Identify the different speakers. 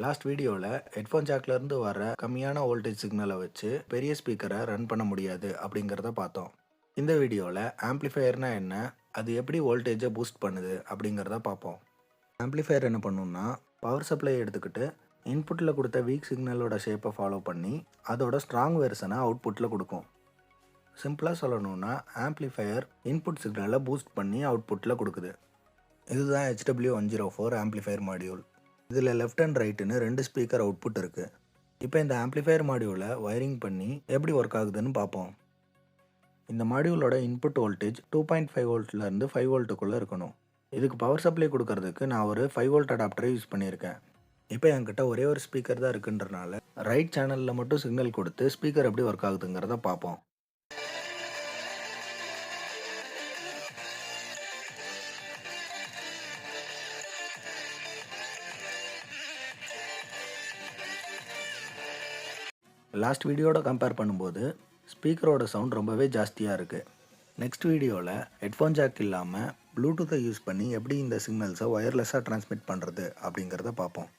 Speaker 1: Last வீடியோவில் headphone ஜாக்லேருந்து வர கம்மியான வோல்டேஜ் சிக்னலை வச்சு பெரிய ஸ்பீக்கரை ரன் பண்ண முடியாது அப்படிங்கிறத பார்த்தோம். இந்த வீடியோவில் ஆம்ப்ளிஃபையர்னா என்ன, அது எப்படி வோல்டேஜை பூஸ்ட் பண்ணுது அப்படிங்கிறத பார்ப்போம். ஆம்ப்ளிஃபையர் என்ன பண்ணுன்னா, பவர் சப்ளை எடுத்துக்கிட்டு இன்புட்டில் கொடுத்த வீக் சிக்னலோட ஷேப்பை ஃபாலோ பண்ணி அதோட ஸ்ட்ராங் வெர்ஷனை அவுட்புட்டில் கொடுக்கும். சிம்பிளாக சொல்லணும்னா ஆம்ப்ளிஃபையர் இன்புட் சிக்னலை பூஸ்ட் பண்ணி அவுட்புட்டில் கொடுக்குது. இதுதான் HW104 ஆம்ப்ளிஃபையர் மாடியூல். இதில் லெஃப்ட் அண்ட் ரைட்டுன்னு 2 ஸ்பீக்கர் அவுட்புட் இருக்குது. இப்போ இந்த ஆம்ப்ளிஃபையர் மாடியூலை ஒயரிங் பண்ணி எப்படி ஒர்க் ஆகுதுன்னு பார்ப்போம். இந்த மாடியூலோட இன்புட் வோல்டேஜ் 2.5 வோல்ட்லேருந்து 5 வோல்ட்டுக்குள்ளே இருக்கணும். இதுக்கு பவர் சப்ளை கொடுக்கறதுக்கு நான் ஒரு 5 வோல்ட் அடாப்டரை யூஸ் பண்ணியிருக்கேன். இப்போ என்கிட்ட ஒரே ஒரு ஸ்பீக்கர் தான் இருக்குன்றனால ரைட் சேனலில் மட்டும் சிக்னல் கொடுத்து ஸ்பீக்கர் எப்படி ஒர்க் ஆகுதுங்கிறத பார்ப்போம். லாஸ்ட் வீடியோட கம்பேர் பண்ணும்போது ஸ்பீக்கரோட சவுண்ட் ரொம்பவே ஜாஸ்தியாக இருக்குது. நெக்ஸ்ட் வீடியோவில் ஹெட்ஃபோன் ஜாக் இல்லாமல் ப்ளூடூத்தை யூஸ் பண்ணி எப்படி இந்த சிக்னல்ஸை ஒயர்லெஸ்ஸாக ட்ரான்ஸ்மிட் பண்ணுறது அப்படிங்கிறத பார்ப்போம்.